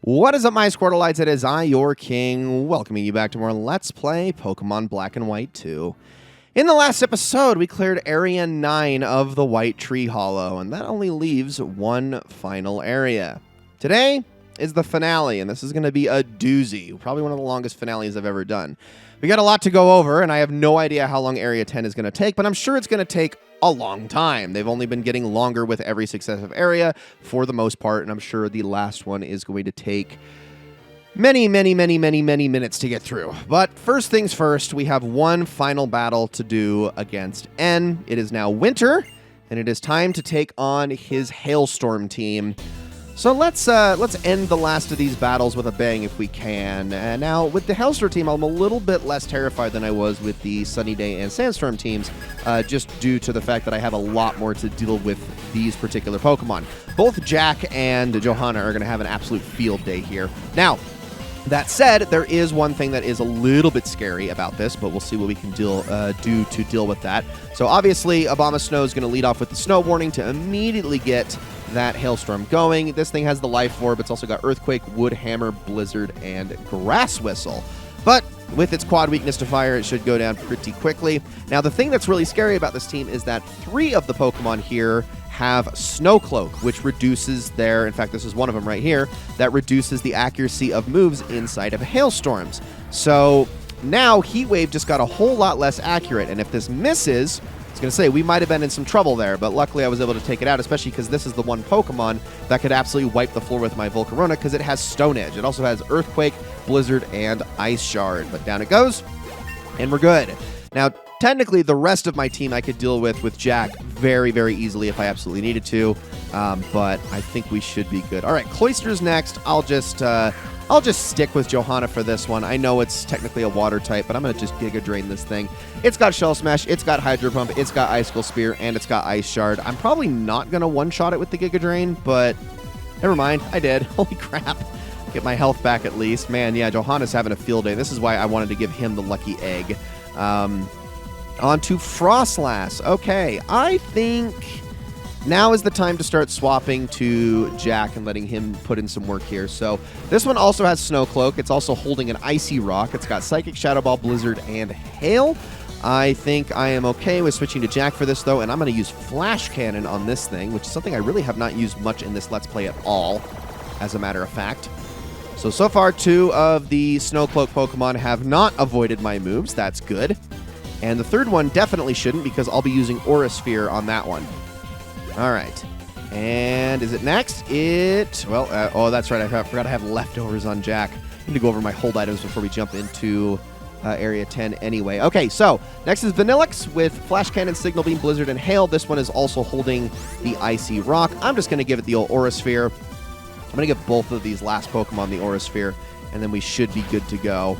What is up, my Squirtleites? It is I, your king, welcoming you back to more Let's Play Pokemon Black and White 2. In the last episode, we cleared Area 9 of the White Tree Hollow, and that only leaves one final area. Today is the finale, and this is going to be a doozy. Probably one of the longest finales I've ever done. We got a lot to go over, and I have no idea how long Area 10 is going to take, but I'm sure it's going to take a long time. They've only been getting longer with every successive area for the most part, and I'm sure the last one is going to take many minutes to get through. But first things first, we have one final battle to do against N. It is now winter, and it is time to take on his Hailstorm team. So let's end the last of these battles with a bang if we can. Now, with the Hailstorm team, I'm a little bit less terrified than I was with the Sunny Day and Sandstorm teams, just due to the fact that I have a lot more to deal with these particular Pokemon. Both Jack and Johanna are going to have an absolute field day here. Now, that said, there is one thing that is a little bit scary about this, but we'll see what we can do to deal with that. So obviously, Obama Snow is going to lead off with the Snow Warning to immediately get that Hailstorm going. This thing has the Life Orb. It's also got Earthquake, Wood Hammer, Blizzard, and Grass Whistle. But with its quad weakness to fire, it should go down pretty quickly. Now, the thing that's really scary about this team is that 3 of the Pokemon here have Snow Cloak, which reduces their, in fact, this is one of them right here, that reduces the accuracy of moves inside of hailstorms. So now Heat Wave just got a whole lot less accurate, and if this misses, I was going to say, we might have been in some trouble there, but luckily I was able to take it out, especially because this is the one Pokemon that could absolutely wipe the floor with my Volcarona, because it has Stone Edge. It also has Earthquake, Blizzard, and Ice Shard. But down it goes, and we're good. Now, technically, the rest of my team I could deal with Jack very easily if I absolutely needed to, but I think we should be good. All right, Cloyster's next. I'll just stick with Johanna for this one. I know it's technically a water type, but I'm going to just Giga Drain this thing. It's got Shell Smash, it's got Hydro Pump, it's got Icicle Spear, and it's got Ice Shard. I'm probably not going to one-shot it with the Giga Drain, but never mind. I did. Holy crap. Get my health back at least. Man, yeah, Johanna's having a field day. This is why I wanted to give him the lucky egg. On to Frostlass. Okay, I think now is the time to start swapping to Jack and letting him put in some work here. So this one also has Snow Cloak. It's also holding an Icy Rock. It's got Psychic, Shadow Ball, Blizzard, and Hail. I think I am okay with switching to Jack for this, though, and I'm going to use Flash Cannon on this thing, which is something I really have not used much in this Let's Play at all, as a matter of fact. So far, 2 of the Snow Cloak Pokemon have not avoided my moves. That's good. And the third one definitely shouldn't, because I'll be using Aura Sphere on that one. All right. And is it next? Oh, that's right. I forgot I have leftovers on Jack. I need to go over my hold items before we jump into Area 10 anyway. Okay, so next is Vanillix with Flash Cannon, Signal Beam, Blizzard, and Hail. This one is also holding the Icy Rock. I'm just going to give it the old Aura Sphere. I'm going to give both of these last Pokemon the Aura Sphere, and then we should be good to go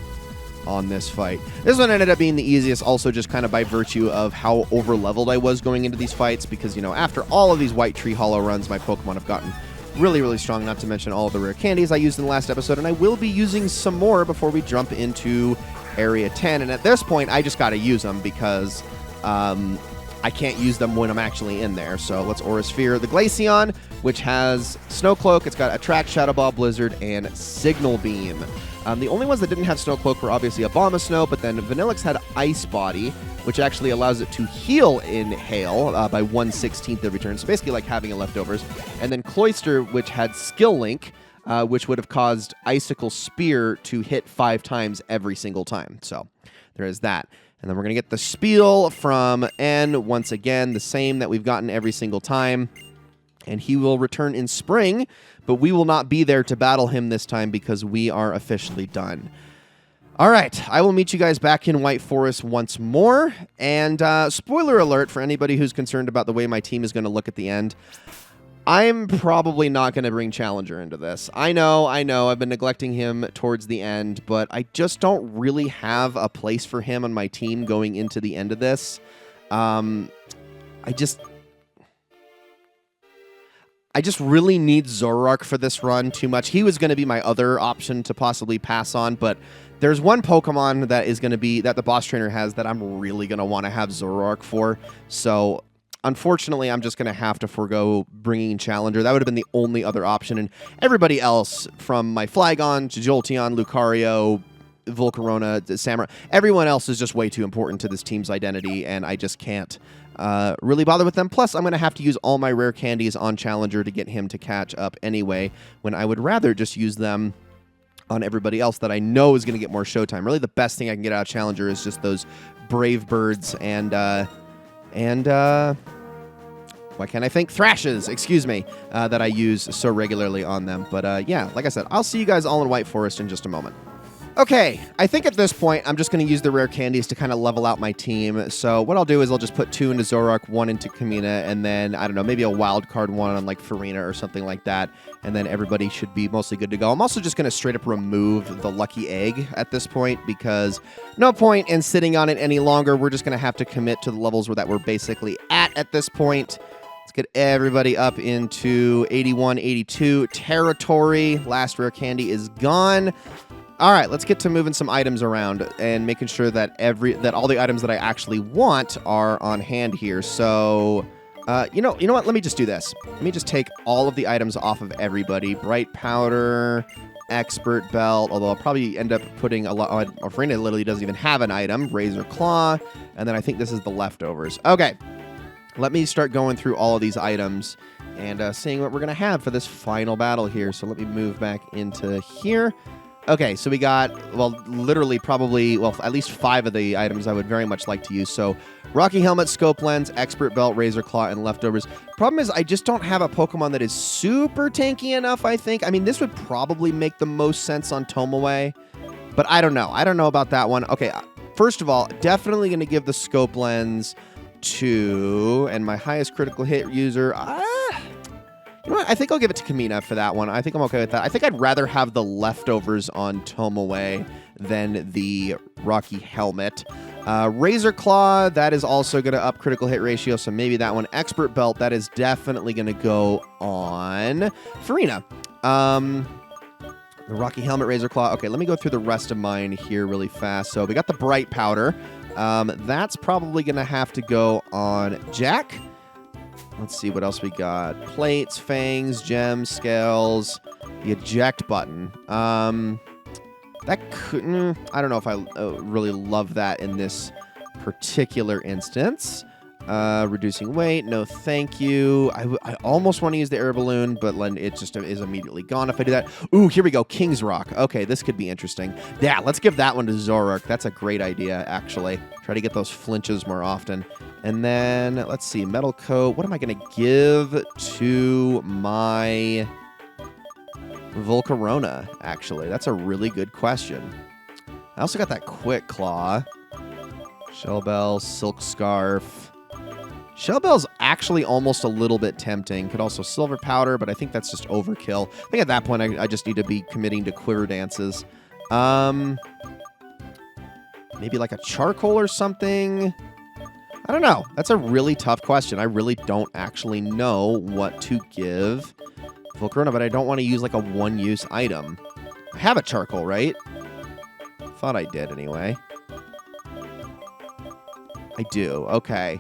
on this fight. This one ended up being the easiest, also just kind of by virtue of how over-leveled I was going into these fights, because, you know, after all of these White Tree Hollow runs, my Pokemon have gotten really strong, not to mention all of the rare candies I used in the last episode, and I will be using some more before we jump into Area 10, and at this point, I just gotta use them, because I can't use them when I'm actually in there. So let's Aura Sphere the Glaceon, which has Snow Cloak. It's got Attract, Shadow Ball, Blizzard, and Signal Beam. The only ones that didn't have Snow Cloak were obviously Abomasnow, but then Vanillix had Ice Body, which actually allows it to heal in Hail by 1/16 every turn. So basically like having a leftovers. And then Cloyster, which had Skill Link, which would have caused Icicle Spear to hit 5 times every single time. So there is that. And then we're going to get the Spiel from N, once again, the same that we've gotten every single time. And he will return in spring, but we will not be there to battle him this time because we are officially done. All right, I will meet you guys back in White Forest once more. And spoiler alert for anybody who's concerned about the way my team is going to look at the end. I'm probably not going to bring Challenger into this. I know, I've been neglecting him towards the end, but I just don't really have a place for him on my team going into the end of this. I just really need Zoroark for this run too much. He was going to be my other option to possibly pass on, but there's one Pokemon that is going to be, that the boss trainer has, that I'm really going to want to have Zoroark for. So Unfortunately, I'm just going to have to forego bringing Challenger. That would have been the only other option. And everybody else, from my Flygon to Jolteon, Lucario, Volcarona, Samurott, everyone else is just way too important to this team's identity, and I just can't really bother with them. Plus, I'm going to have to use all my rare candies on Challenger to get him to catch up anyway, when I would rather just use them on everybody else that I know is going to get more showtime. Really, the best thing I can get out of Challenger is just those Brave Birds and why can't I think? Thrashes, excuse me, that I use so regularly on them. But yeah, like I said, I'll see you guys all in White Forest in just a moment. Okay, I think at this point, I'm just going to use the rare candies to kind of level out my team. So what I'll do is I'll just put 2 into Zoroark, 1 into Kamina, and then, I don't know, maybe a wild card 1 on, like, Farina or something like that. And then everybody should be mostly good to go. I'm also just going to straight up remove the Lucky Egg at this point because no point in sitting on it any longer. We're just going to have to commit to the levels that we're basically at this point. Let's get everybody up into 81, 82 territory. Last rare candy is gone. All right, let's get to moving some items around and making sure that all the items that I actually want are on hand here. So, you know what? Let me just do this. Let me just take all of the items off of everybody. Bright Powder, Expert Belt, although I'll probably end up putting a lot on. Farina literally doesn't even have an item. Razor Claw, and then I think this is the leftovers. Okay, let me start going through all of these items and seeing what we're going to have for this final battle here. So let me move back into here. Okay, so we got, well, literally probably, well, at least 5 of the items I would very much like to use. So, Rocky Helmet, Scope Lens, Expert Belt, Razor Claw, and Leftovers. Problem is, I just don't have a Pokemon that is super tanky enough, I think. I mean, this would probably make the most sense on Tomaway, but I don't know. I don't know about that one. Okay, first of all, definitely going to give the Scope Lens to, and my highest critical hit user, you know what? I think I'll give it to Kamina for that one. I think I'm okay with that. I think I'd rather have the Leftovers on Tomaway than the Rocky Helmet. Razor Claw, that is also going to up critical hit ratio, so maybe that one. Expert Belt, that is definitely going to go on Farina. The Rocky Helmet, Razor Claw. Okay, let me go through the rest of mine here really fast. So we got the Bright Powder. That's probably going to have to go on Jack. Let's see what else we got. Plates, fangs, gems, scales, the eject button. That couldn't... I don't know if I really love that in this particular instance. Reducing weight, no thank you. I almost want to use the air balloon, but it just is immediately gone if I do that. Ooh, here we go. King's Rock. Okay, this could be interesting. Yeah, let's give that one to Zoroark. That's a great idea, actually. Try to get those flinches more often. And then, let's see, Metal Coat. What am I going to give to my Volcarona, actually? That's a really good question. I also got that Quick Claw. Shell Bell, Silk Scarf. Shell Bell's actually almost a little bit tempting. Could also Silver Powder, but I think that's just overkill. I think at that point, I just need to be committing to Quiver Dances. Maybe like a Charcoal or something? I don't know. That's a really tough question. I really don't actually know what to give Volcarona, but I don't want to use like a one-use item. I have a Charcoal, right? Thought I did anyway. I do. Okay.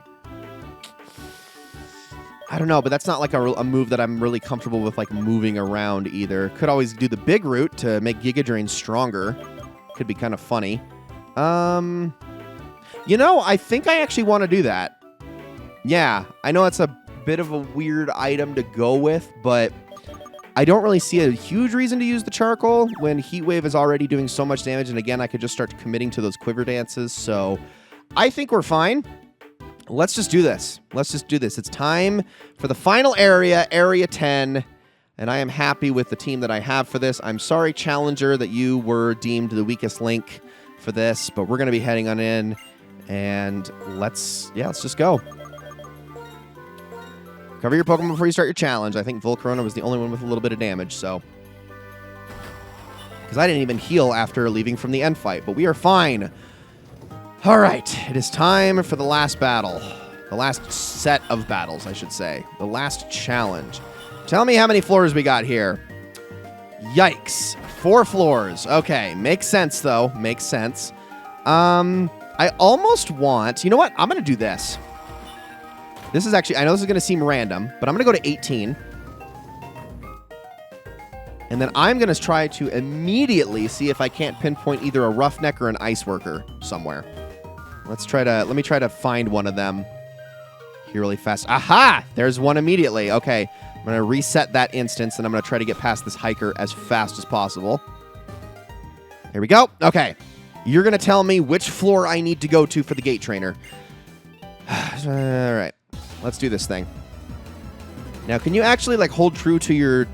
I don't know, but that's not like a move that I'm really comfortable with, like, moving around either. Could always do the big route to make Giga Drain stronger. Could be kind of funny. You know, I think I actually want to do that. Yeah, I know it's a bit of a weird item to go with, but I don't really see a huge reason to use the Charcoal when Heat Wave is already doing so much damage, and again, I could just start committing to those Quiver Dances, so I think we're fine. Let's just do this. Let's just do this. It's time for the final area, Area 10, and I am happy with the team that I have for this. I'm sorry, Challenger, that you were deemed the weakest link for this, but we're going to be heading on in, and let's just go. Cover your Pokemon before you start your challenge. I think Volcarona was the only one with a little bit of damage, so. Because I didn't even heal after leaving from the end fight, but we are fine. All right, it is time for the last battle. The last set of battles, I should say. The last challenge. Tell me how many floors we got here. Yikes. 4 floors. Okay, makes sense, though. Makes sense. I almost want... You know what? I'm going to do this. This is actually, I know this is going to seem random, but I'm going to go to 18. And then I'm going to try to immediately see if I can't pinpoint either a roughneck or an ice worker somewhere. Let me try to find one of them here really fast. Aha! There's one immediately. Okay. I'm going to reset that instance, and I'm going to try to get past this hiker as fast as possible. Here we go. Okay. You're going to tell me which floor I need to go to for the gate trainer. All right. Let's do this thing. Now, can you actually like hold true to your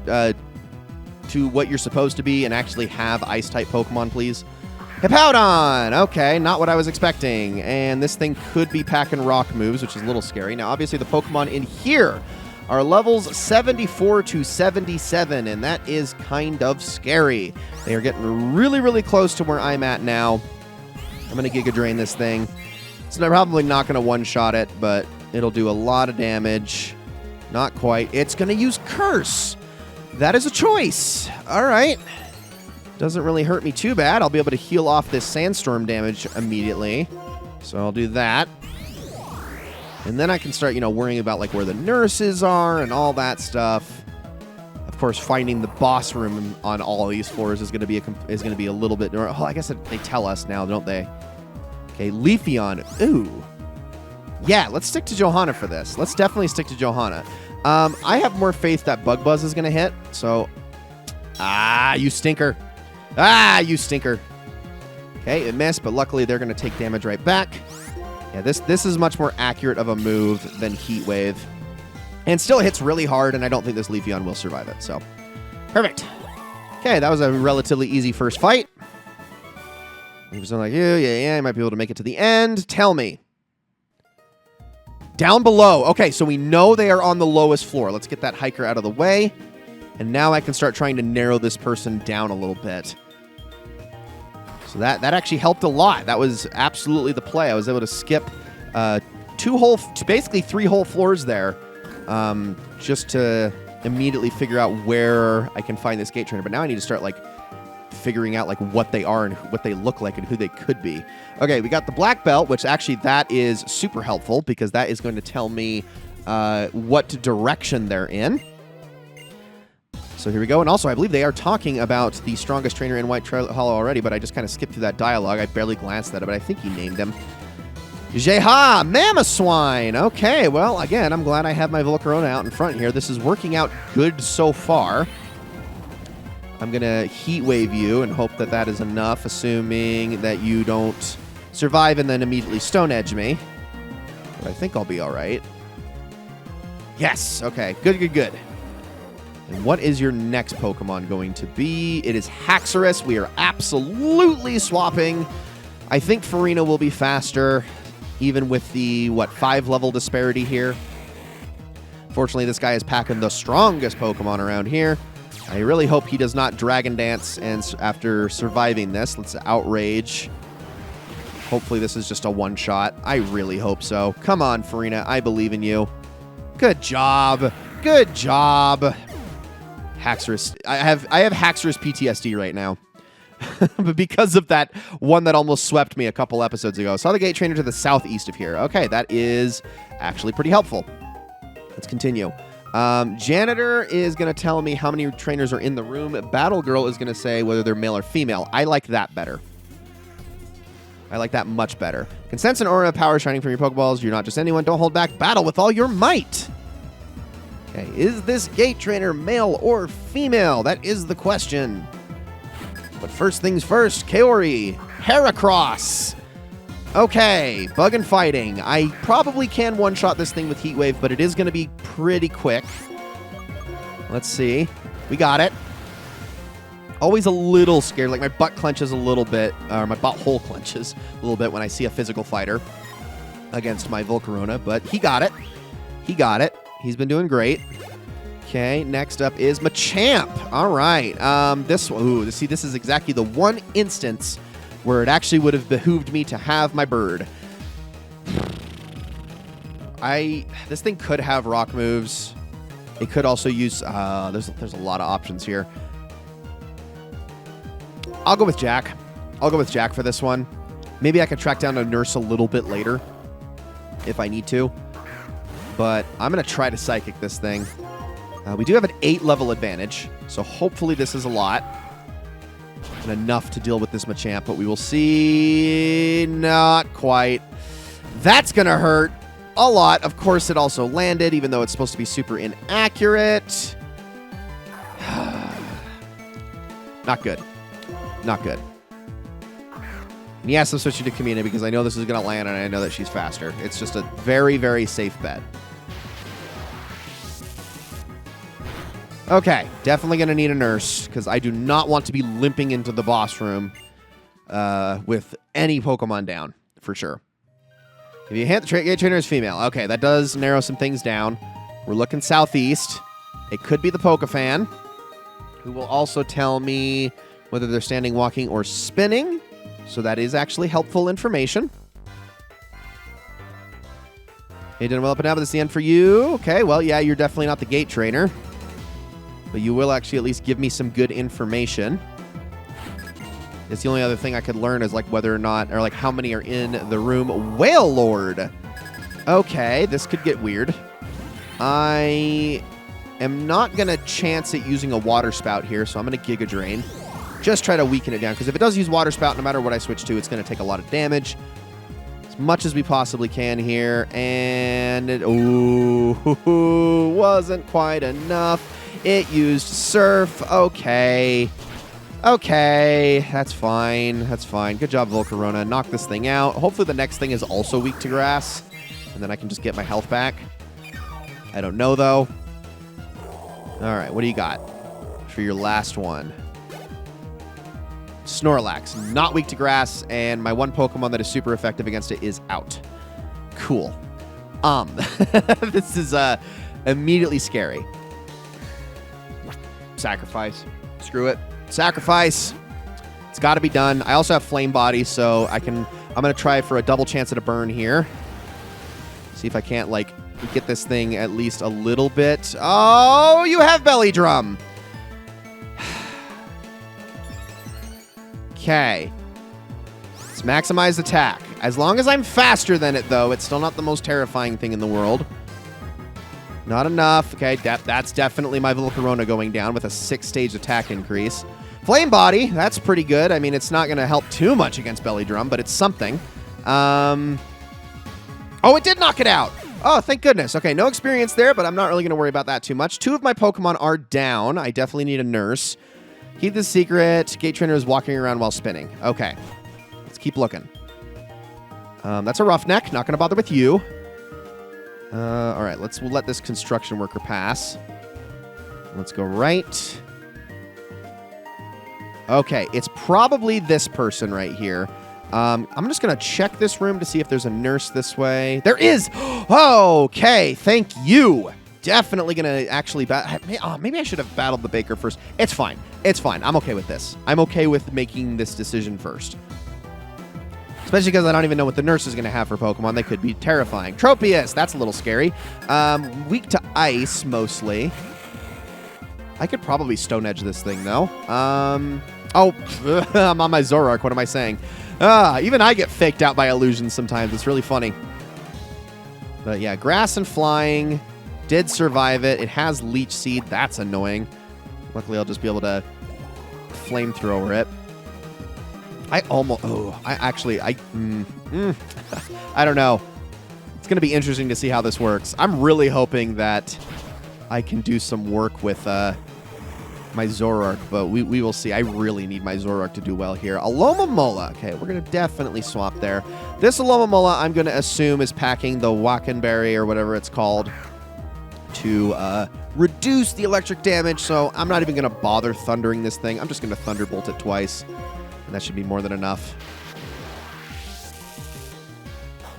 to what you're supposed to be and actually have ice-type Pokemon, please? Hippowdon! Okay, not what I was expecting. And this thing could be packing rock moves, which is a little scary. Now, obviously, the Pokemon in here are levels 74 to 77, and that is kind of scary. They are getting really, really close to where I'm at now. I'm going to Giga Drain this thing. It's probably not going to one-shot it, but it'll do a lot of damage. Not quite. It's going to use Curse. That is a choice. All right. Doesn't really hurt me too bad. I'll be able to heal off this sandstorm damage immediately. So I'll do that. And then I can start, worrying about like where the nurses are and all that stuff. Of course, finding the boss room on all these floors is going to be a little bit. Oh, I guess they tell us now, don't they? Okay, Leafeon. Ooh. Yeah, let's stick to Johanna for this. Let's definitely stick to Johanna. I have more faith that Bug Buzz is going to hit. So, you stinker. You stinker. Okay, it missed, but luckily they're going to take damage right back. Yeah, this is much more accurate of a move than Heat Wave. And still hits really hard, and I don't think this Leafeon will survive it. So, perfect. Okay, that was a relatively easy first fight. He was like, yeah, I might be able to make it to the end. Tell me. Down below. Okay, so we know they are on the lowest floor. Let's get that hiker out of the way. And now I can start trying to narrow this person down a little bit. So that actually helped a lot. That was absolutely the play. I was able to skip basically 3 whole floors there, just to immediately figure out where I can find this gate trainer. But now I need to start figuring out what they are and what they look like and who they could be. Okay, we got the black belt, which actually that is super helpful because that is going to tell me what direction they're in. So here we go. And also, I believe they are talking about the strongest trainer in White Hollow already, but I just kind of skipped through that dialogue. I barely glanced at it, but I think he named him. Jeha, Mamoswine. Okay, well, again, I'm glad I have my Volcarona out in front here. This is working out good so far. I'm going to Heat Wave you and hope that that is enough, assuming that you don't survive and then immediately Stone Edge me. But I think I'll be all right. Yes. Okay. Good. And what is your next Pokemon going to be? It is Haxorus. We are absolutely swapping. I think Farina will be faster, even with the, 5-level disparity here. Fortunately, this guy is packing the strongest Pokemon around here. I really hope he does not Dragon Dance and after surviving this. Let's Outrage. Hopefully this is just a one-shot. I really hope so. Come on, Farina. I believe in you. Good job. Good job. Haxorus. I have Haxorus PTSD right now. But because of that one that almost swept me a couple episodes ago. Saw the gate trainer to the southeast of here. Okay, that is actually pretty helpful. Let's continue. Janitor is going to tell me how many trainers are in the room. Battle Girl is going to say whether they're male or female. I like that better. I like that much better. Can sense an aura of power shining from your Pokeballs. You're not just anyone. Don't hold back. Battle with all your might. Okay, is this gate trainer male or female? That is the question. But first things first, Kaori, Heracross. Okay, Bug and Fighting. I probably can one-shot this thing with Heat Wave, but it is going to be pretty quick. Let's see. We got it. Always a little scared. Like, my butt clenches a little bit, or my butthole clenches a little bit when I see a physical fighter against my Volcarona, but he got it. He got it. He's been doing great. Okay, next up is Machamp. All right. This is exactly the one instance where it actually would have behooved me to have my bird. This thing could have rock moves. It could also use, there's a lot of options here. I'll go with Jack. I'll go with Jack for this one. Maybe I could track down a nurse a little bit later if I need to. but I'm going to try to Psychic this thing. We do have an 8 level advantage, so hopefully this is a lot. And enough to deal with this Machamp, but we will see. Not quite. That's going to hurt a lot. Of course, it also landed, even though it's supposed to be super inaccurate. Not good. Not good. And yes, I'm switching to Kamina because I know this is going to land, and I know that she's faster. It's just a very, very safe bet. Okay, definitely going to need a nurse because I do not want to be limping into the boss room with any Pokemon down, for sure. If you hit the gate trainer is female. Okay, that does narrow some things down. We're looking southeast. It could be the Pokefan, who will also tell me whether they're standing, walking, or spinning. So that is actually helpful information. Hey, didn't well up and down, but this is the end for you. Okay, well, yeah, you're definitely not the gate trainer. But you will actually at least give me some good information. It's the only other thing I could learn is like whether or not, or like how many are in the room. Whale Lord. Okay, this could get weird. I am not going to chance it using a Water Spout here, so I'm going to Giga Drain. Just try to weaken it down, because if it does use Water Spout, no matter what I switch to, it's going to take a lot of damage. As much as we possibly can here. And it wasn't quite enough. It used Surf. Okay. Okay. That's fine. That's fine. Good job, Volcarona. Knock this thing out. Hopefully the next thing is also weak to grass. And then I can just get my health back. I don't know, though. All right. What do you got for your last one? Snorlax. Not weak to grass. And my one Pokemon that is super effective against it is out. Cool. This is immediately scary. Sacrifice. Screw it. Sacrifice. It's got to be done. I also have Flame Body, so I'm going to try for a double chance at a burn here. See if I can't, like, get this thing at least a little bit. Oh, you have Belly Drum. Okay. Let's maximize attack. As long as I'm faster than it, though, it's still not the most terrifying thing in the world. Not enough. Okay, that's definitely my Volcarona going down with a 6-stage attack increase. Flame Body, that's pretty good. I mean, it's not going to help too much against Belly Drum, but it's something. Oh, it did knock it out. Oh, thank goodness. Okay, no experience there, but I'm not really going to worry about that too much. 2 of my Pokemon are down. I definitely need a nurse. Keep the secret. Gate Trainer is walking around while spinning. Okay, let's keep looking. That's a Roughneck. Not going to bother with you. All right, we'll let this construction worker pass. Let's go right. Okay, it's probably this person right here. I'm just going to check this room to see if there's a nurse this way. There is! Okay, thank you. Definitely going to actually... maybe I should have battled the Baker first. It's fine. It's fine. I'm okay with this. I'm okay with making this decision first. Especially because I don't even know what the nurse is going to have for Pokemon. They could be terrifying. Tropius, that's a little scary. Weak to ice, mostly. I could probably Stone Edge this thing, though. I'm on my Zoroark. What am I saying? Even I get faked out by illusions sometimes. It's really funny. But yeah, Grass and Flying did survive it. It has Leech Seed. That's annoying. Luckily, I'll just be able to Flamethrower it. I don't know. It's going to be interesting to see how this works. I'm really hoping that I can do some work with my Zoroark, but we will see. I really need my Zoroark to do well here. Alomomola. Okay, we're going to definitely swap there. This Alomomola, I'm going to assume, is packing the Wackenberry or whatever it's called to reduce the electric damage, so I'm not even going to bother thundering this thing. I'm just going to Thunderbolt it twice. And that should be more than enough.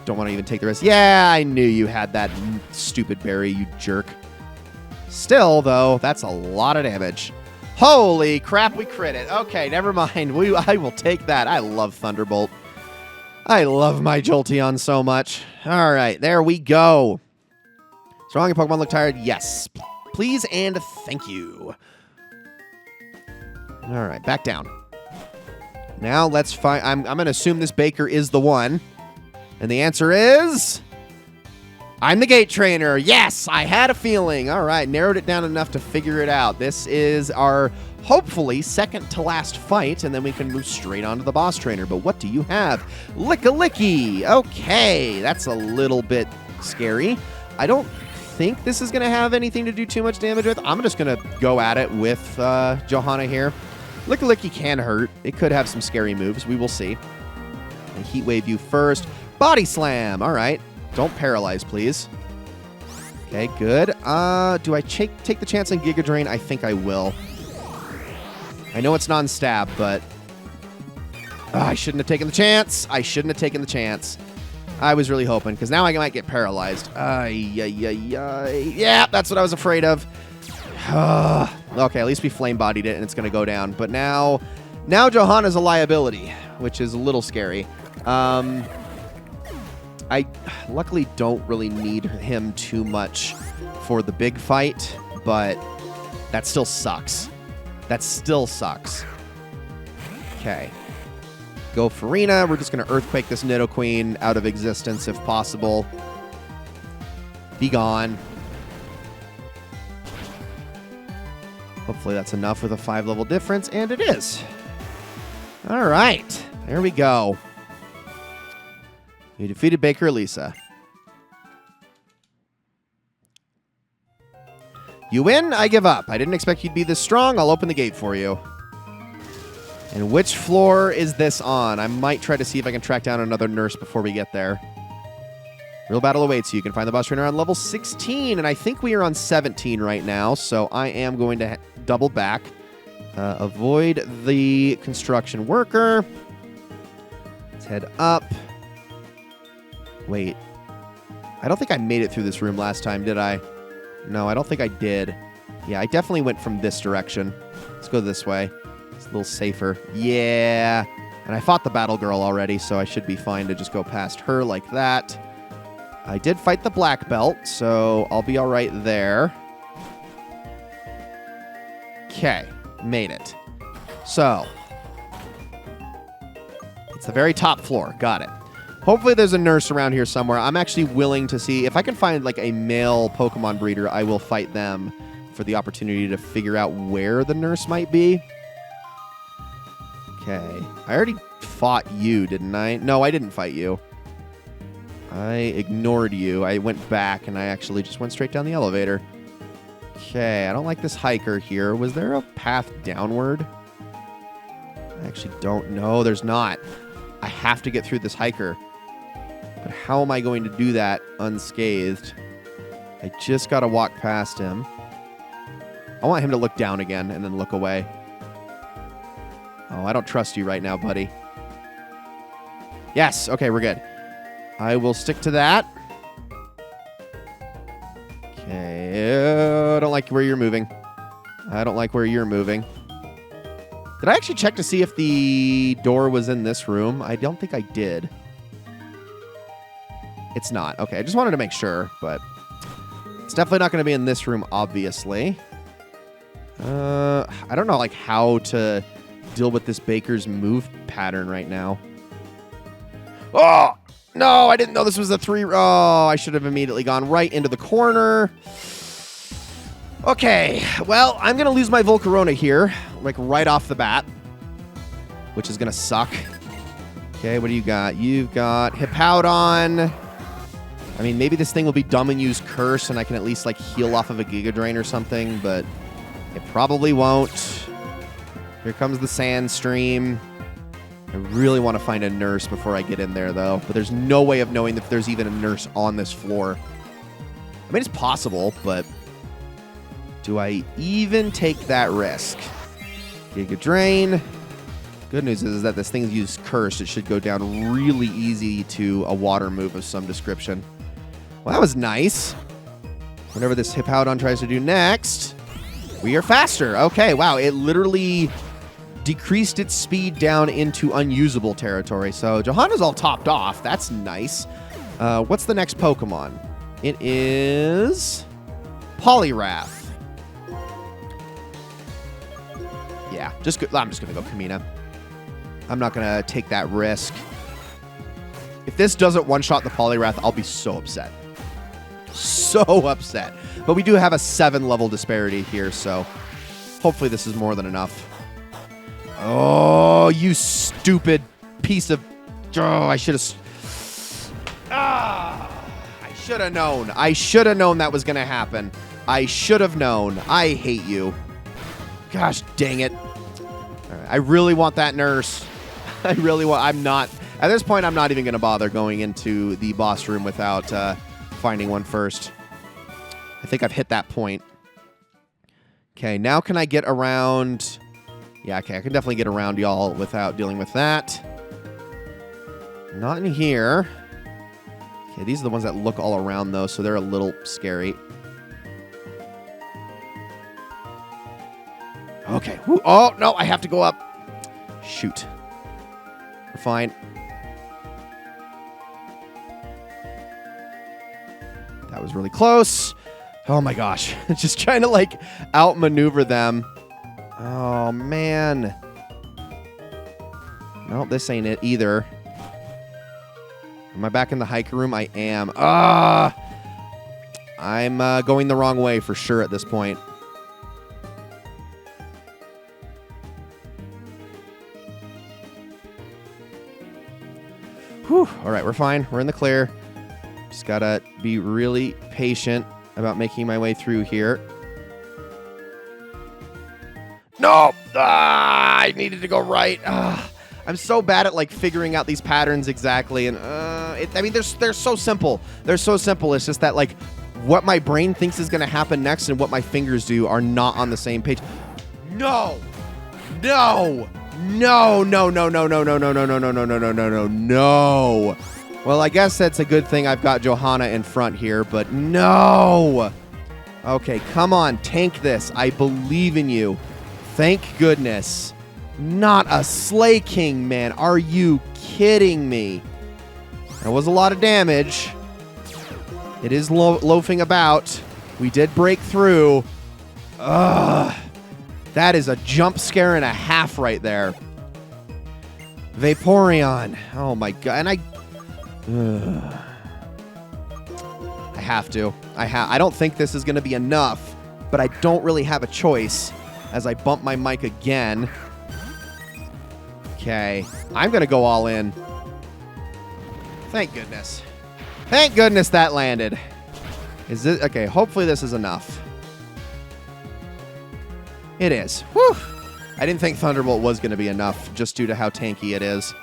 Don't want to even take the risk. Yeah, I knew you had that stupid berry, you jerk. Still, though, that's a lot of damage. Holy crap, we crit it. Okay, never mind. I will take that. I love Thunderbolt. I love my Jolteon so much. All right, there we go. Strong and Pokemon look tired? Yes. Please and thank you. All right, back down. Now let's find... I'm going to assume this Baker is the one. And the answer is... I'm the gate trainer. Yes, I had a feeling. All right, narrowed it down enough to figure it out. This is our, hopefully, second to last fight, and then we can move straight on to the boss trainer. But what do you have? Lick-a-licky. Okay, that's a little bit scary. I don't think this is going to have anything to do too much damage with. I'm just going to go at it with Johanna here. Lick-a-licky can hurt. It could have some scary moves. We will see. And Heat Wave you first. Body Slam. All right. Don't paralyze, please. Okay, good. Do I take the chance on Giga Drain? I think I will. I know it's non-stab, but I shouldn't have taken the chance. I shouldn't have taken the chance. I was really hoping, because now I might get paralyzed. Yeah, that's what I was afraid of. Okay, at least we flame-bodied it, and it's going to go down. But now Johanna's a liability, which is a little scary. I luckily don't really need him too much for the big fight, but that still sucks. That still sucks. Okay. Go Farina. We're just going to Earthquake this Nidoqueen out of existence if possible. Be gone. Hopefully that's enough with a 5-level difference, and it is. All right. There we go. You defeated Baker Lisa. You win, I give up. I didn't expect you'd be this strong. I'll open the gate for you. And which floor is this on? I might try to see if I can track down another nurse before we get there. Real battle awaits you. You can find the boss trainer on level 16, and I think we are on 17 right now, so I am going to double back. Avoid the construction worker. Let's head up. Wait. I don't think I made it through this room last time, did I? No, I don't think I did. Yeah, I definitely went from this direction. Let's go this way. It's a little safer. Yeah. And I fought the battle girl already, so I should be fine to just go past her like that. I did fight the black belt, so I'll be all right there. Okay. Made it. So. It's the very top floor. Got it. Hopefully there's a nurse around here somewhere. I'm actually willing to see. If I can find like a male Pokemon breeder, I will fight them for the opportunity to figure out where the nurse might be. Okay. I already fought you, didn't I? No, I didn't fight you. I ignored you. I went back, and I actually just went straight down the elevator. Okay, I don't like this hiker here. Was there a path downward? I actually don't know. There's not. I have to get through this hiker. But how am I going to do that unscathed? I just got to walk past him. I want him to look down again and then look away. Oh, I don't trust you right now, buddy. Yes, okay, we're good. I will stick to that. Okay, I don't like where you're moving. I don't like where you're moving. Did I actually check to see if the door was in this room? I don't think I did. It's not. Okay, I just wanted to make sure, but it's definitely not going to be in this room, obviously. I don't know, like, how to deal with this Baker's move pattern right now. Oh! No, I didn't know this was a 3. Oh, I should have immediately gone right into the corner. Okay, well, I'm going to lose my Volcarona here, like right off the bat, which is going to suck. Okay, what do you got? You've got Hippowdon. I mean, maybe this thing will be dumb and use Curse, and I can at least, like, heal off of a Giga Drain or something, but it probably won't. Here comes the Sand Stream. I really want to find a nurse before I get in there, though. But there's no way of knowing if there's even a nurse on this floor. I mean, it's possible, but do I even take that risk? Giga Drain. Good news is that this thing's used Curse. It should go down really easy to a water move of some description. Well, that was nice. Whatever this Hippowdon tries to do next, we are faster. Okay, wow. It literally decreased its speed down into unusable territory. So Johanna's all topped off. That's nice. What's the next Pokemon? It is Poliwrath. Yeah, I'm just going to go Kamina. I'm not going to take that risk. If this doesn't one-shot the Poliwrath, I'll be so upset. So upset. But we do have a 7-level disparity here, so hopefully this is more than enough. Oh, you stupid piece of... Oh, I should have... I should have known. I should have known that was going to happen. I should have known. I hate you. Gosh dang it. Right, I really want that nurse. I really want... I'm not... At this point, I'm not even going to bother going into the boss room without finding one first. I think I've hit that point. Okay, now can I get around... Yeah, okay, I can definitely get around y'all without dealing with that. Not in here. Okay, these are the ones that look all around, though, so they're a little scary. Okay. Ooh, oh, no, I have to go up. Shoot. We're fine. That was really close. Oh, my gosh. Just trying to, like, outmaneuver them. Oh, man. No, this ain't it either. Am I back in the hiker room? I am. I'm going the wrong way for sure at this point. Whew. All right, we're fine. We're in the clear. Just gotta be really patient about making my way through here. No! I needed to go right. I'm so bad at like figuring out these patterns exactly, and I mean, they're so simple. They're so simple. It's just that like what my brain thinks is going to happen next and what my fingers do are not on the same page. No, no, no, no, no, no, no, no, no, no, no, no, no, no, no, no, no, no. Well, I guess that's a good thing I've got Johanna in front here, but no. Okay, come on, tank this. I believe in you. Thank goodness. Not a Slay King, man. Are you kidding me? That was a lot of damage. It is loafing about. We did break through. Ugh. That is a jump scare and a half right there. Vaporeon. Oh my god. And I have to. I don't think this is going to be enough, but I don't really have a choice as I bump my mic again. Okay. I'm going to go all in. Thank goodness. Thank goodness that landed. Is it okay? Hopefully this is enough. It is. Whew. I didn't think Thunderbolt was going to be enough just due to how tanky it is.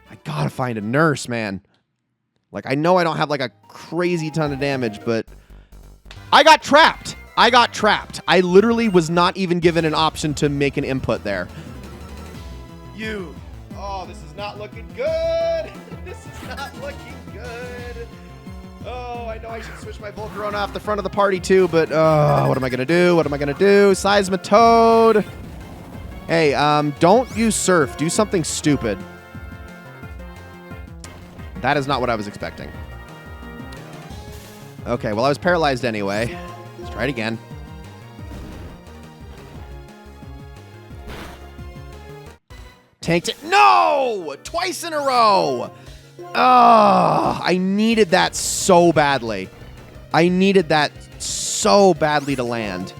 I gotta find a nurse, man. Like, I know I don't have like a crazy ton of damage, but I got trapped. I got trapped. I literally was not even given an option to make an input there. You. Oh, this is not looking good. This is not looking good. Oh, I know I should switch my Volcarona off the front of the party too, but what am I going to do? What am I going to do? Seismitoad. Hey, don't use Surf. Do something stupid. That is not what I was expecting. Okay, well, I was paralyzed anyway. Let's try it again. Tanked it. No! Twice in a row! Oh, I needed that so badly. I needed that so badly to land.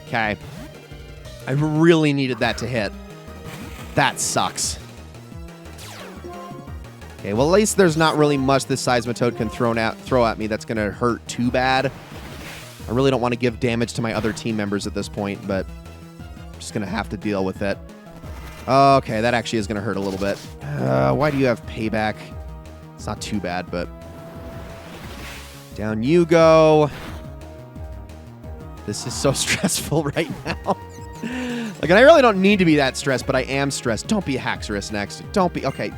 Okay. I really needed that to hit. That sucks. Okay, well, at least there's not really much this Seismitoad can throw at me that's going to hurt too bad. I really don't want to give damage to my other team members at this point, but I'm just going to have to deal with it. Okay, that actually is going to hurt a little bit. Why do you have payback? It's not too bad, but... Down you go. This is so stressful right now. Like, and I really don't need to be that stressed, but I am stressed. Don't be a Haxorus next. Don't be... Okay,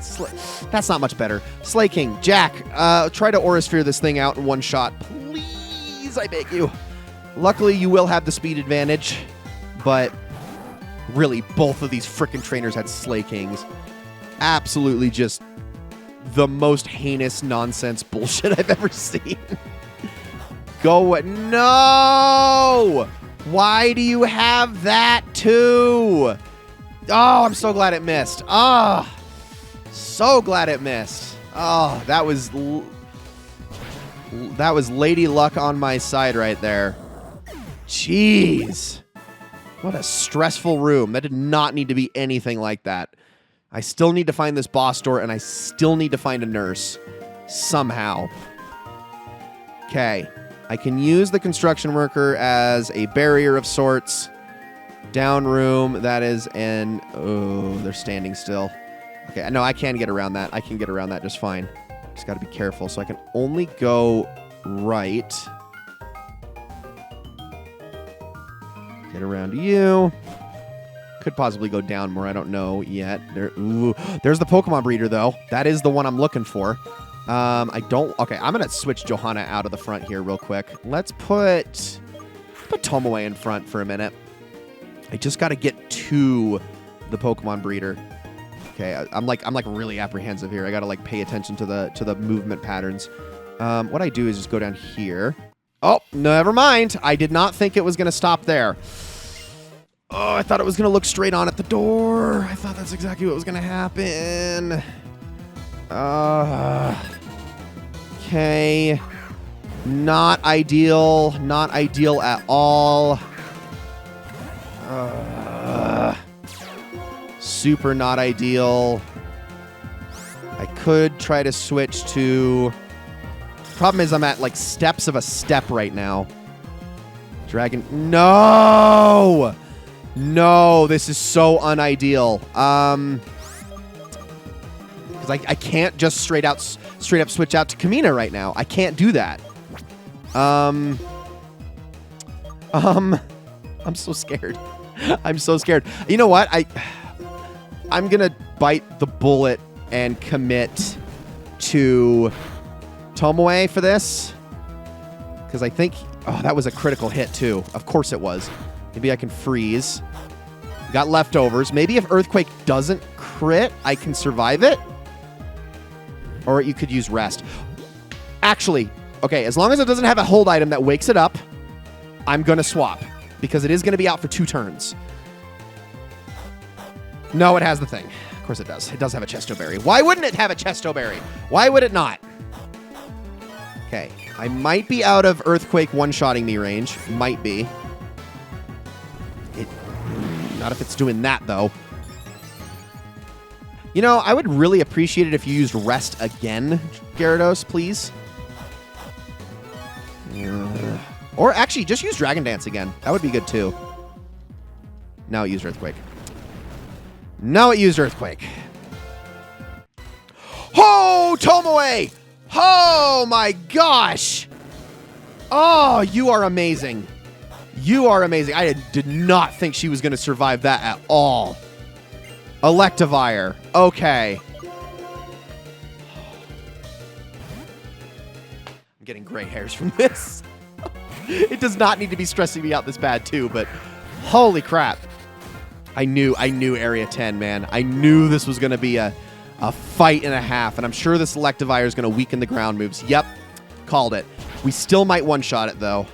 that's not much better. Slay King, Jack, try to Aura Sphere this thing out in one shot. Please, I beg you. Luckily, you will have the speed advantage, but really, both of these frickin' trainers had Slay Kings. Absolutely just the most heinous nonsense bullshit I've ever seen. Go... No! Why do you have that too? Oh, I'm so glad it missed. Ah, oh, So glad it missed. Oh, that was lady luck on my side right there. Jeez. What a stressful room. That did not need to be anything like that. I still need to find this boss door, and I still need to find a nurse. Somehow. Okay. I can use the construction worker as a barrier of sorts. Down room. That is an... Oh, they're standing still. Okay, no, I can get around that. I can get around that just fine. Just got to be careful. So I can only go right. Get around you. Could possibly go down more. I don't know yet. There's the Pokemon breeder, though. That is the one I'm looking for. I don't... Okay, I'm going to switch Johanna out of the front here real quick. Let's put Tomoe in front for a minute. I just got to get to the Pokemon breeder. Okay, I'm like really apprehensive here. I got to like pay attention to the movement patterns. What I do is just go down here. Oh, never mind. I did not think it was going to stop there. Oh, I thought it was going to look straight on at the door. I thought that's exactly what was going to happen. Okay. Not ideal. Not ideal at all. Super not ideal. I could try to switch to... Problem is I'm at like steps of a step right now. Dragon... No! No, this is so unideal. Because I can't just straight up switch out to Kamina right now. I can't do that. I'm so scared. I'm so scared. You know what? I'm gonna bite the bullet and commit to Tomoe for this. Because I think... Oh, that was a critical hit, too. Of course it was. Maybe I can freeze. Got leftovers. Maybe if Earthquake doesn't crit, I can survive it. Or you could use Rest. Actually, okay, as long as it doesn't have a hold item that wakes it up, I'm going to swap. Because it is going to be out for 2 turns. No, it has the thing. Of course it does. It does have a Chesto Berry. Why wouldn't it have a Chesto Berry? Why would it not? Okay. I might be out of Earthquake one-shotting me range. Might be. Not if it's doing that, though. You know, I would really appreciate it if you used Rest again, Gyarados, please. Or actually, just use Dragon Dance again. That would be good, too. Now it used Earthquake. Now it used Earthquake. Oh, Tomoe! Oh, my gosh! Oh, you are amazing. You are amazing. I did not think she was going to survive that at all. Electivire. Okay. I'm getting gray hairs from this. It does not need to be stressing me out this bad, too, but holy crap. I knew Area 10, man. I knew this was going to be a fight and a half, and I'm sure this Electivire is going to weaken the ground moves. Yep. Called it. We still might one-shot it, though.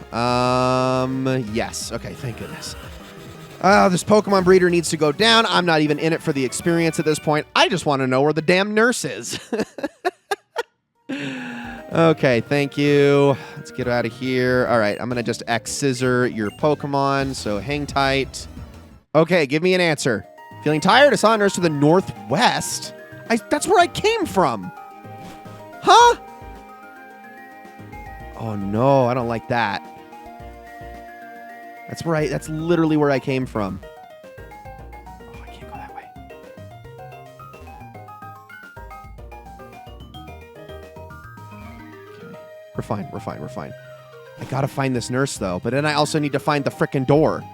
Yes. Okay, thank goodness. This Pokemon breeder needs to go down. I'm not even in it for the experience at this point. I just want to know where the damn nurse is. Okay, thank you. Let's get out of here. All right, I'm going to just X-Scissor your Pokemon, so hang tight. Okay, give me an answer. Feeling tired? I saw a nurse to the northwest. That's where I came from. Huh? Oh, no, I don't like that. That's literally where I came from. Oh, I can't go that way. Okay. We're fine. I gotta find this nurse, though. But then I also need to find the frickin' door.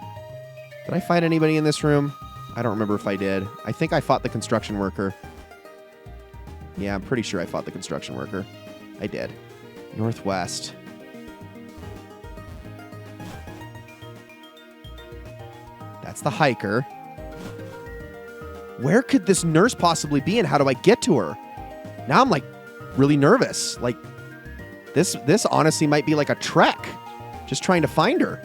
Did I fight anybody in this room? I don't remember if I did. I think I fought the construction worker. Yeah, I'm pretty sure I fought the construction worker. I did. Northwest. That's the hiker. Where could this nurse possibly be, and how do I get to her? Now I'm like really nervous. Like this honestly might be like a trek. Just trying to find her.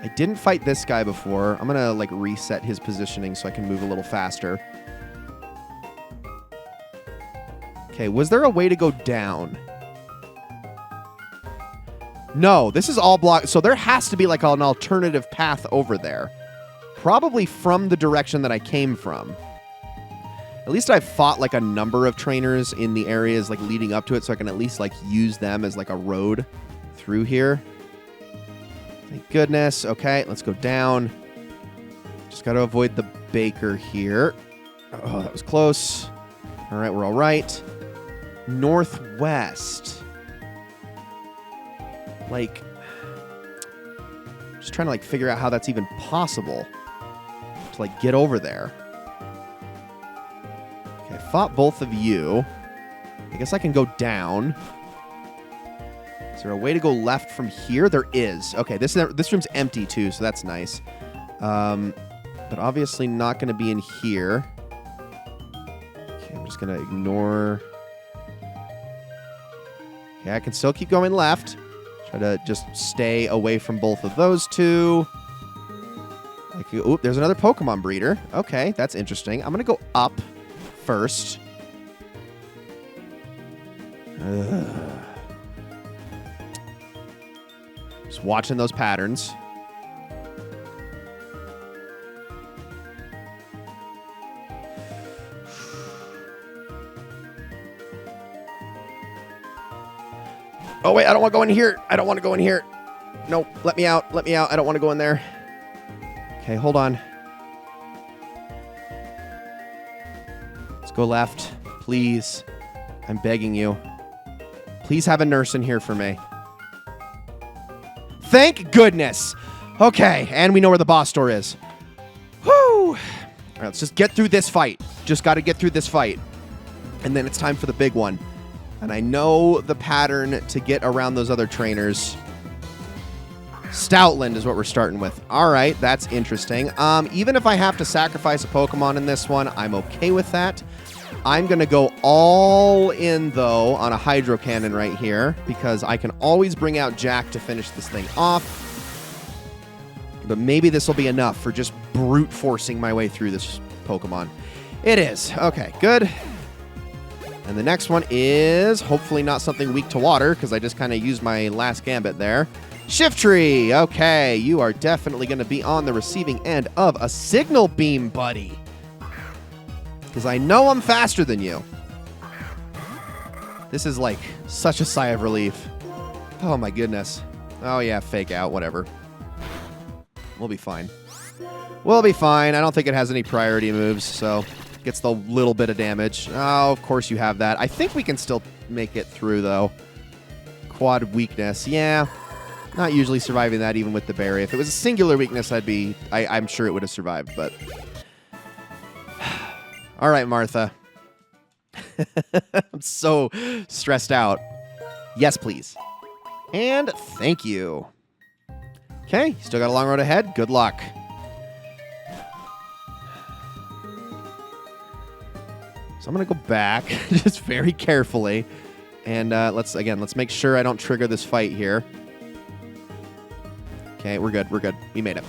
I didn't fight this guy before. I'm going to, like, reset his positioning so I can move a little faster. Okay, was there a way to go down? No, this is all blocked. So there has to be, like, an alternative path over there. Probably from the direction that I came from. At least I've fought, like, a number of trainers in the areas, like, leading up to it, so I can at least, like, use them as, like, a road through here. Thank goodness. Okay, let's go down. Just got to avoid the baker here. Oh, that was close. All right, we're all right. Northwest. Like, just trying to, like, figure out how that's even possible to, like, get over there. Okay, I fought both of you. I guess I can go down. Is there a way to go left from here? There is. Okay, this room's empty, too, so that's nice. But obviously not going to be in here. Okay, I'm just going to ignore... Okay, I can still keep going left. Try to just stay away from both of those two. Oop, there's another Pokemon breeder. Okay, that's interesting. I'm going to go up first. Just watching those patterns. Oh, wait, I don't want to go in here. I don't want to go in here. No, let me out. Let me out. I don't want to go in there. Okay, hold on. Let's go left. Please. I'm begging you. Please have a nurse in here for me. Thank goodness. Okay, and we know where the boss door is. Whew. All right, let's just get through this fight. Just got to get through this fight. And then it's time for the big one. And I know the pattern to get around those other trainers. Stoutland is what we're starting with. All right, that's interesting. Even if I have to sacrifice a Pokemon in this one, I'm okay with that. I'm going to go all in, though, on a Hydro Cannon right here, because I can always bring out Jack to finish this thing off. But maybe this will be enough for just brute forcing my way through this Pokemon. It is. Okay, good. And the next one is hopefully not something weak to water, because I just kind of used my last gambit there. Shiftry. Okay, you are definitely going to be on the receiving end of a Signal Beam, buddy. Because I know I'm faster than you. This is like such a sigh of relief. Oh my goodness. Oh yeah, fake out, whatever. We'll be fine. We'll be fine. I don't think it has any priority moves, so gets the little bit of damage. Oh, of course you have that. I think we can still make it through, though. Quad weakness. Yeah. Not usually surviving that even with the berry. If it was a singular weakness, I'm sure it would have survived, but... All right, Martha. I'm so stressed out. Yes, please. And thank you. Okay, still got a long road ahead. Good luck. So I'm going to go back just very carefully. And let's make sure I don't trigger this fight here. Okay, we're good. We're good. We made it.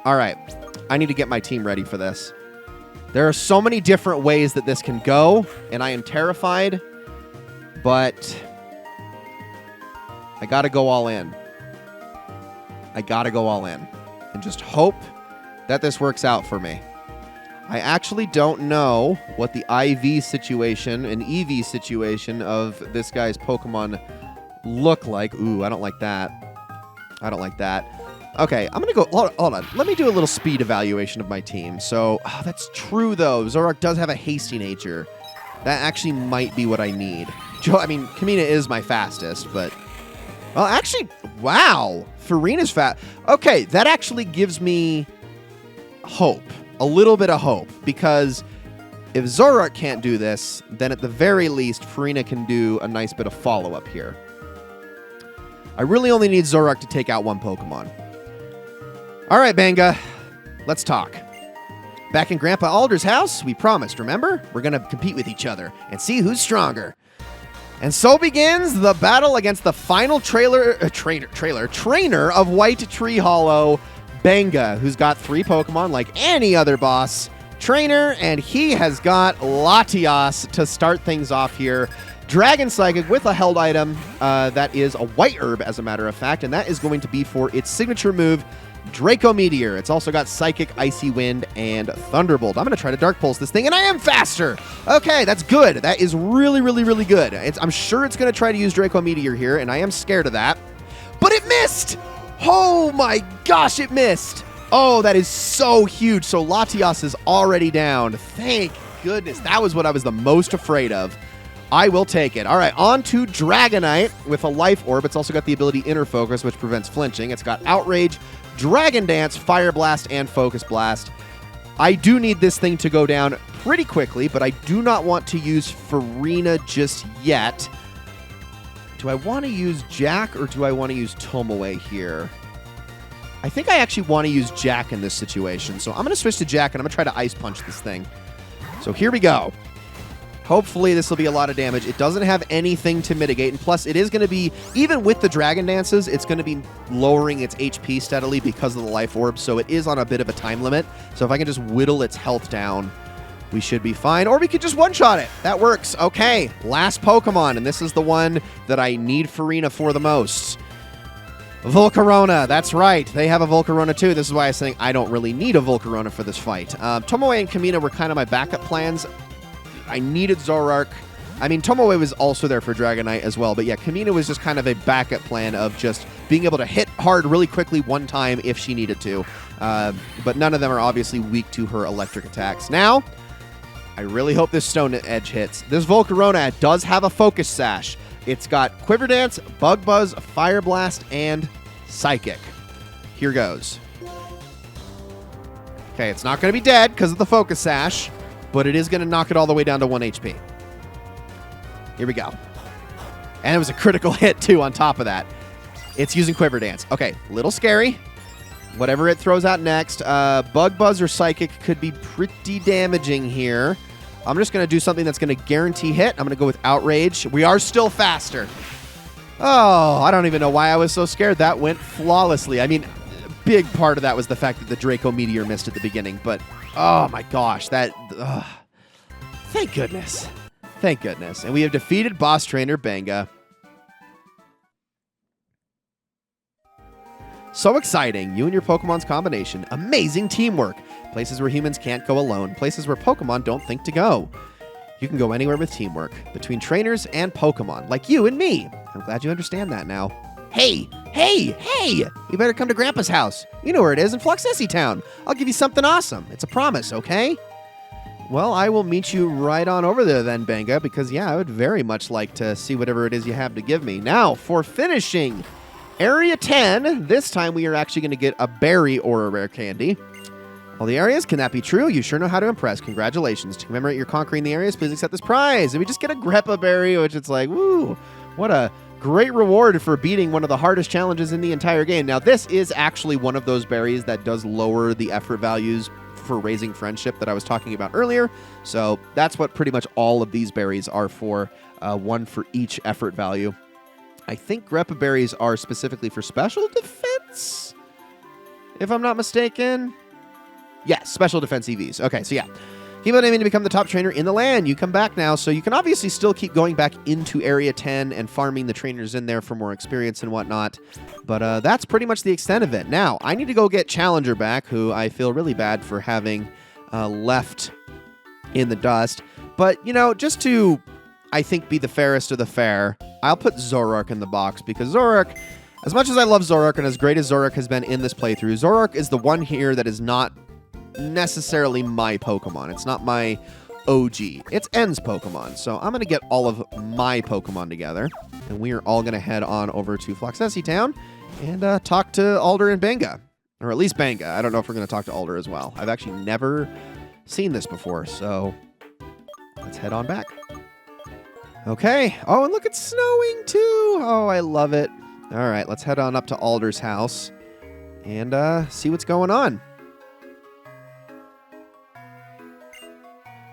All right. I need to get my team ready for this. There are so many different ways that this can go, and I am terrified, but I got to go all in. I got to go all in and just hope that this works out for me. I actually don't know what the IV situation and EV situation of this guy's Pokemon look like. Ooh, I don't like that. I don't like that. Okay, I'm going to go... Hold on. Let me do a little speed evaluation of my team. So, that's true, though. Zoroark does have a hasty nature. That actually might be what I need. Kamina is my fastest, but... Well, actually, wow. Farina's fast. Okay, that actually gives me hope. A little bit of hope, because if Zoroark can't do this, then at the very least, Farina can do a nice bit of follow-up here. I really only need Zoroark to take out one Pokemon. All right, Benga, let's talk. Back in Grandpa Alder's house, we promised, remember? We're going to compete with each other and see who's stronger. And so begins the battle against the final trainer of White Tree Hollow, Benga, who's got 3 Pokemon like any other boss trainer, and he has got Latias to start things off here. Dragon Psychic with a held item that is a white herb, as a matter of fact, and that is going to be for its signature move, Draco Meteor. It's also got Psychic, Icy Wind, and Thunderbolt. I'm going to try to Dark Pulse this thing, and I am faster! Okay, that's good. That is really, really, really good. I'm sure it's going to try to use Draco Meteor here, and I am scared of that. But it missed! Oh my gosh, it missed! Oh, that is so huge. So Latias is already down. Thank goodness. That was what I was the most afraid of. I will take it. All right, on to Dragonite with a Life Orb. It's also got the ability Inner Focus, which prevents flinching. It's got Outrage, Dragon Dance, Fire Blast, and Focus Blast. I do need this thing to go down pretty quickly, but I do not want to use Farina just yet. Do I want to use Jack or do I want to use Tomoe here? I think I actually want to use Jack in this situation, so I'm going to switch to Jack, and I'm going to try to Ice Punch this thing. So here we go. Hopefully this will be a lot of damage. It doesn't have anything to mitigate, and plus it is going to be, even with the Dragon Dances, it's going to be lowering its HP steadily because of the Life Orb, so it is on a bit of a time limit. So if I can just whittle its health down, we should be fine. Or we could just one-shot it. That works. Okay, last Pokemon, and this is the one that I need Farina for the most. Volcarona, that's right. They have a Volcarona too. This is why I was saying I don't really need a Volcarona for this fight. Tomoe and Kamina were kind of my backup plans. I needed Zoroark. I mean, Tomoe was also there for Dragonite as well, but yeah, Kamina was just kind of a backup plan of just being able to hit hard really quickly one time if she needed to. But none of them are obviously weak to her electric attacks. Now, I really hope this Stone Edge hits. This Volcarona does have a Focus Sash. It's got Quiver Dance, Bug Buzz, Fire Blast, and Psychic. Here goes. Okay, it's not going to be dead because of the Focus Sash, but it is going to knock it all the way down to 1 HP. Here we go. And it was a critical hit, too, on top of that. It's using Quiver Dance. Okay, little scary. Whatever it throws out next. Bug Buzz or Psychic could be pretty damaging here. I'm just going to do something that's going to guarantee hit. I'm going to go with Outrage. We are still faster. Oh, I don't even know why I was so scared. That went flawlessly. I mean, a big part of that was the fact that the Draco Meteor missed at the beginning, but oh my gosh, that... thank goodness. Thank goodness. And we have defeated boss trainer Benga. So exciting. You and your Pokemon's combination. Amazing teamwork. Places where humans can't go alone. Places where Pokemon don't think to go. You can go anywhere with teamwork. Between trainers and Pokemon. Like you and me. I'm glad you understand that now. Hey! Hey! Hey! You better come to Grandpa's house. You know where it is, in Fluxessie Town. I'll give you something awesome. It's a promise, okay? Well, I will meet you right on over there then, Benga, because, yeah, I would very much like to see whatever it is you have to give me. Now, for finishing Area 10, this time we are actually going to get a berry or a rare candy. All the areas, can that be true? You sure know how to impress. Congratulations. To commemorate your conquering the areas, please accept this prize. And we just get a Greppa berry, which it's like, woo, what a great reward for beating one of the hardest challenges in the entire game. Now, this is actually one of those berries that does lower the effort values for raising friendship that I was talking about earlier. So that's what pretty much all of these berries are for, one for each effort value. I think Greppa berries are specifically for special defense, if I'm not mistaken. Yes, special defense EVs. Okay, so yeah. Keep on aiming to become the top trainer in the land. You come back now, so you can obviously still keep going back into Area 10 and farming the trainers in there for more experience and whatnot. But that's pretty much the extent of it. Now, I need to go get Challenger back, who I feel really bad for having left in the dust. But, you know, just to, I think, be the fairest of the fair, I'll put Zoroark in the box, because Zoroark, as much as I love Zoroark and as great as Zoroark has been in this playthrough, Zoroark is the one here that is not necessarily my Pokemon. It's not my OG. It's N's Pokemon. So I'm going to get all of my Pokemon together, and we are all going to head on over to Fluxessie Town and talk to Alder and Benga. Or at least Benga. I don't know if we're going to talk to Alder as well. I've actually never seen this before, so let's head on back. Okay. Oh, and look, it's snowing too. Oh, I love it. All right, let's head on up to Alder's house and see what's going on.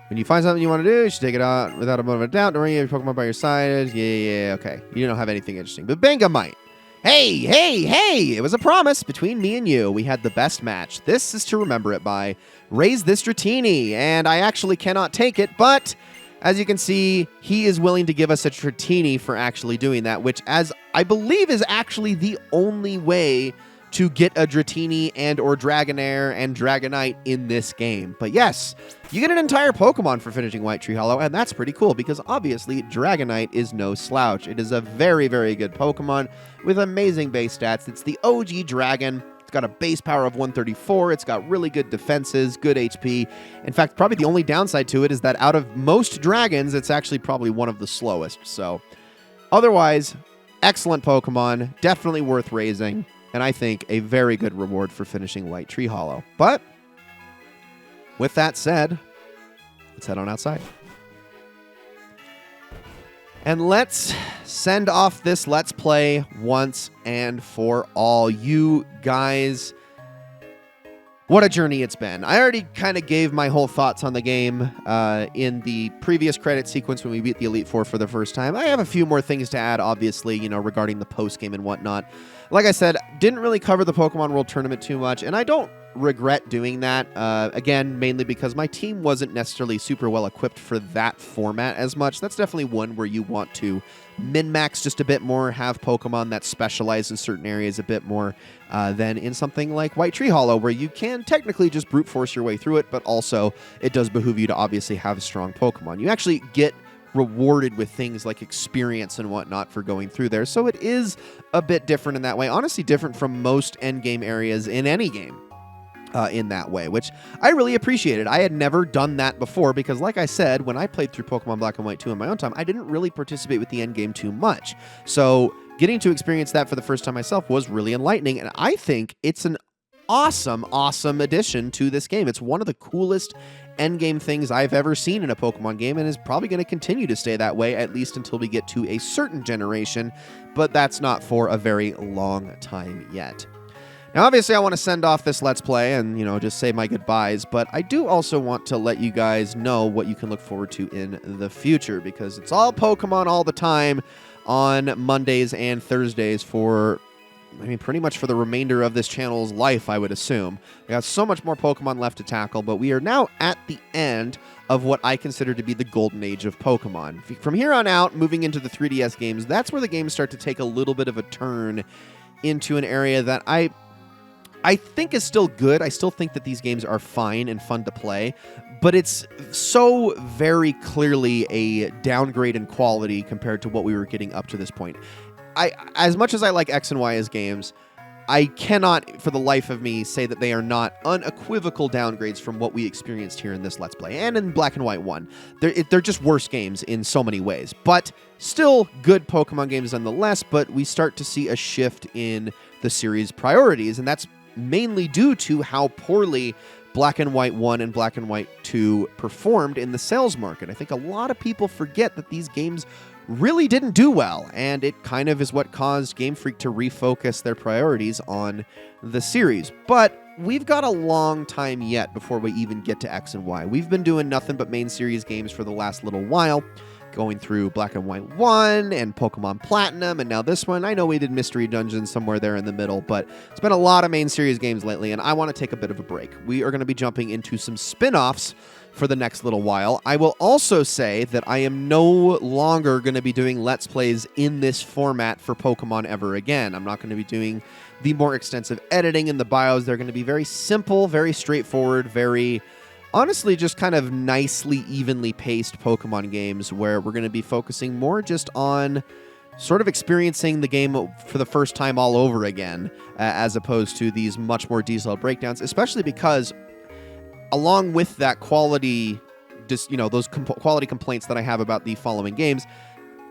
When you find something you want to do, you should take it out without a moment of doubt. Don't worry, you have your Pokemon by your side. Yeah, okay. You don't have anything interesting. But Benga might. Hey! It was a promise between me and you. We had the best match. This is to remember it by. Raise this Dratini. And I actually cannot take it, but as you can see, he is willing to give us a Dratini for actually doing that, which as I believe is actually the only way to get a Dratini and or Dragonair and Dragonite in this game. But yes, you get an entire Pokemon for finishing White Tree Hollow, and that's pretty cool because obviously Dragonite is no slouch. It is a very, very good Pokemon with amazing base stats. It's the OG Dragon. It's got a base power of 134. It's got really good defenses, good HP. In fact, probably the only downside to it is that out of most dragons, it's actually probably one of the slowest. So otherwise, excellent Pokemon, definitely worth raising. And I think a very good reward for finishing White Tree Hollow. But with that said, let's head on outside. And let's send off this Let's Play once and for all. You guys, what a journey it's been. I already kind of gave my whole thoughts on the game in the previous credit sequence when we beat the Elite Four for the first time. I have a few more things to add, obviously, regarding the post-game and whatnot. Like I said, didn't really cover the Pokemon World Tournament too much, and I don't regret doing that, again, mainly because my team wasn't necessarily super well equipped for that format as much. That's definitely one where you want to min-max just a bit more, have Pokemon that specialize in certain areas a bit more than in something like White Tree Hollow, where you can technically just brute force your way through it, but also it does behoove you to obviously have strong Pokemon. You actually get rewarded with things like experience and whatnot for going through there, so it is a bit different in that way. Honestly, different from most endgame areas in any game. In that way, which I really appreciated. I had never done that before because, like I said, when I played through Pokemon Black and White 2 in my own time, I didn't really participate with the endgame too much. So getting to experience that for the first time myself was really enlightening, and I think it's an awesome addition to this game. It's one of the coolest endgame things I've ever seen in a Pokemon game, and is probably going to continue to stay that way, at least until we get to a certain generation, but that's not for a very long time yet. Now, obviously, I want to send off this Let's Play and, just say my goodbyes, but I do also want to let you guys know what you can look forward to in the future, because it's all Pokemon all the time on Mondays and Thursdays for, pretty much for the remainder of this channel's life, I would assume. We got so much more Pokemon left to tackle, but we are now at the end of what I consider to be the golden age of Pokemon. From here on out, moving into the 3DS games, that's where the games start to take a little bit of a turn into an area that I think is still good. I still think that these games are fine and fun to play, but it's so very clearly a downgrade in quality compared to what we were getting up to this point. As much as I like X and Y as games, I cannot for the life of me say that they are not unequivocal downgrades from what we experienced here in this Let's Play and in Black and White 1. They're just worse games in so many ways, but still good Pokemon games nonetheless, but we start to see a shift in the series priorities, and that's mainly due to how poorly Black and White 1 and Black and White 2 performed in the sales market. I think a lot of people forget that these games really didn't do well, and it kind of is what caused Game Freak to refocus their priorities on the series. But we've got a long time yet before we even get to X and Y. We've been doing nothing but main series games for the last little while, going through Black and White 1 and Pokemon Platinum, and now this one. I know we did Mystery Dungeon somewhere there in the middle, but it's been a lot of main series games lately, and I want to take a bit of a break. We are going to be jumping into some spin-offs for the next little while. I will also say that I am no longer going to be doing Let's Plays in this format for Pokemon ever again. I'm not going to be doing the more extensive editing in the bios. They're going to be very simple, very straightforward, very honestly just kind of nicely, evenly paced Pokemon games where we're going to be focusing more just on sort of experiencing the game for the first time all over again, as opposed to these much more detailed breakdowns, especially because along with that quality, just, those quality complaints that I have about the following games,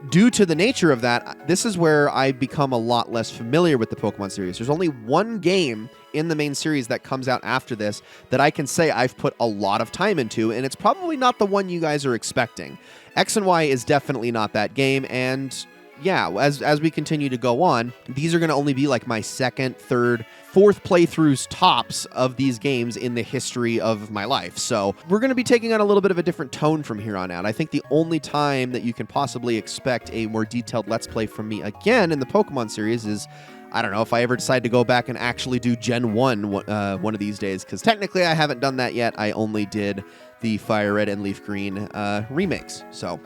due to the nature of that, this is where I become a lot less familiar with the Pokemon series. There's only one game in the main series that comes out after this that I can say I've put a lot of time into, and it's probably not the one you guys are expecting. X and Y is definitely not that game, and yeah, as we continue to go on, these are going to only be like my second, third, fourth playthroughs tops of these games in the history of my life. So we're going to be taking on a little bit of a different tone from here on out. I think the only time that you can possibly expect a more detailed Let's Play from me again in the Pokemon series is, I don't know, if I ever decide to go back and actually do Gen 1 one of these days, because technically I haven't done that yet. I only did the Fire Red and Leaf Green remakes. So,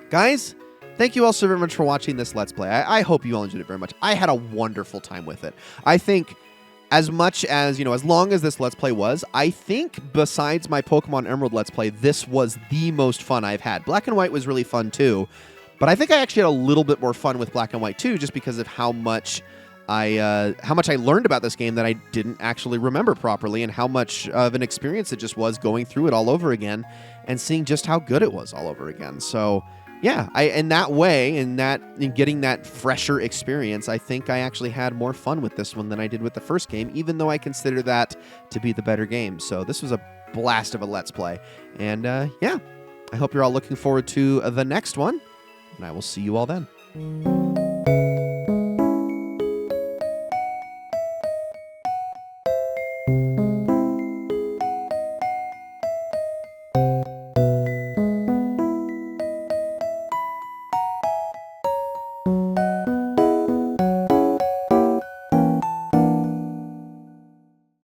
guys, thank you all so very much for watching this Let's Play. I hope you all enjoyed it very much. I had a wonderful time with it. I think as much as, as long as this Let's Play was, I think besides my Pokemon Emerald Let's Play, this was the most fun I've had. Black and White was really fun too, but I think I actually had a little bit more fun with Black and White too, just because of how much I learned about this game that I didn't actually remember properly, and how much of an experience it just was going through it all over again and seeing just how good it was all over again. So yeah, in getting that fresher experience, I think I actually had more fun with this one than I did with the first game, even though I consider that to be the better game. So this was a blast of a Let's Play. And yeah, I hope you're all looking forward to the next one, and I will see you all then.